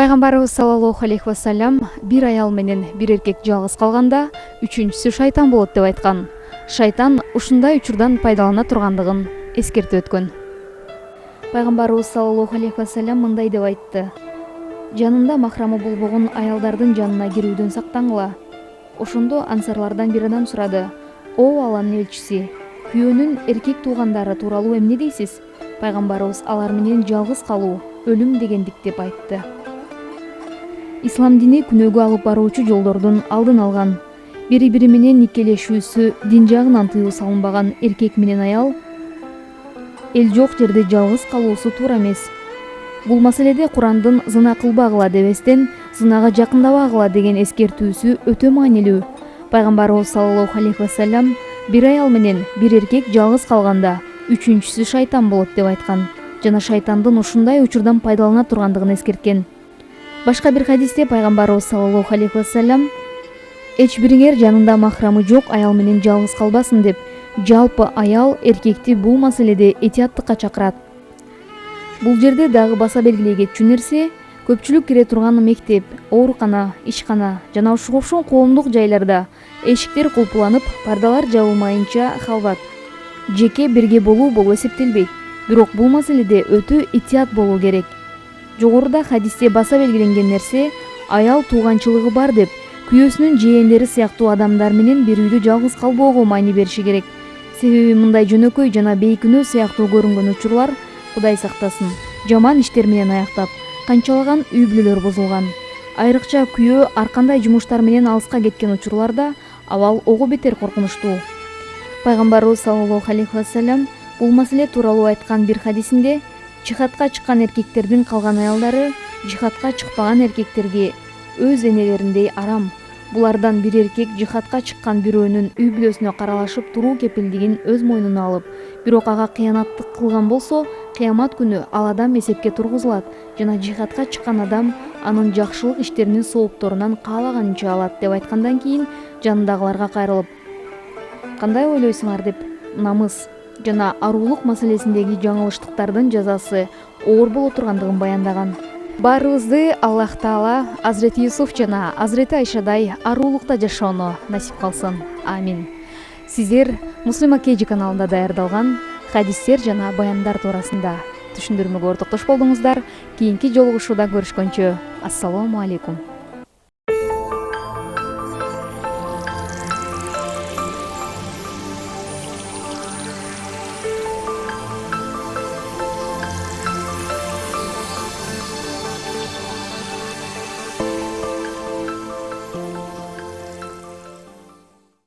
Пайгамбарыбыз саллаллаху алейхи вассалам бир аял менен бир эркек жалгыз калганда үчүнчүсү шайтан болот деп айткан. Шайтан ушундай учурдан пайдалана тургандыгын эскертип өткөн. Пайгамбарыбыз саллаллаху алейхи вассалам мындай деп айтты: жанында махрамы болбогон аялдардын жанына кирүүдөн сактангыла. Ошондо ансарлардан бир адам сурады: "О Алланын элчиси, күйөөнүн эркек туугандары тууралуу эмне дейсиз?" Пайгамбарыбыз алар менен жалгыз калуу өлүм дегендик деп айтты. Ислам дини күнөөгө алып баруучу жолдордун алдын алган. Бири-бири менен никелешүүсү дин жагынан тыюу салынбаган эркек менен аял эл жок жерде жалгыз калуусу туура эмес. Бул маселеде Курандын зына кылбагыла дебестен зынага жакындабагыла деген эскертүүсү өтө маанилүү. Пайгамбарыбыз саллаллаху алейхи вассалам бир аял менен бир эркек жалгыз калганда үчүнчүсү шайтан болот деп айткан жана шайтандын ушундай учурдан пайдалана тургандыгын эскерткен. Башка бир хадисте Пайгамбарыбыз саллаллаху алейхи вассалам эч бириңер жанында махрамы жок аял менен жалгыз калбасын деп, жалпы аял эркекти бул маселеде этияттыкка чакырат. Бул жерде дагы баса белгилей кетчү нерсе, көпчүлүк кире турган мектеп, оорукана, ишкана жана ушуга окшогон коомдук жайларда эшиктер кулпуланып, пардалар жабылмайынча халват, жеке бирге болуу болуп эсептелбейт. Бирок бул маселеде өтө этият болуу керек. Жогоруда хадисте баса белгиленген нерсе, аял тууганчылыгы бар деп, күйөөсүнүн жээндери сыяктуу адамдар менен бир үйдө жалгыз калбоого маани бериши керек. Себеби мындай жөнөкөй жана бейкүнөө сыяктуу көрүнгөн учурлар, Кудай сактасын, жаман иштер менен аяктап, канчалаган үй бүлөлөр бузулган. Айрыкча күйөө ар кандай жумуштар менен алыска кеткен учурларда абал ого бетер коркунучтуу. Пайгамбарыбыз саллаллаху алейхи вассалам бул маселе тууралуу айткан бир хадисинде жихадка чыккан эркектердин калган аялдары жихадка чыкпаган эркектерге өз энелериндей арам. Булардан бир эркек жихадка чыккан бирөөнүн үй бүлөсүнө каралашып туруу кепилдигин өз мойнуна алып, бирок ага кыянаттык кылган болсо, кыямат күнү ал адам эсепке тургузулат жана жихадка чыккан адам анын жакшылык иштеринин соопторунан каалаганынча алат деп айткандан кийин жанындагыларга кайрылып: "Кандай ойлойсуңар?" деп намыс жана аруулук маселесиндеги жаңылыштыктардын жазасы оор боло тургандыгын баяндаган. Баарыбызды Аллах Таала Азирети Юсуф жана Азирети Айшадай аруулукта жашоону насип кылсын. Амин. Сиздер Муслима Кеji каналында даярдалган хадистер жана баяндар туурасында түшүндүрмөгө ортоктош болдуңуздар. Кийинки жолугушууда көрүшкөнчө, ассаламу алейкум.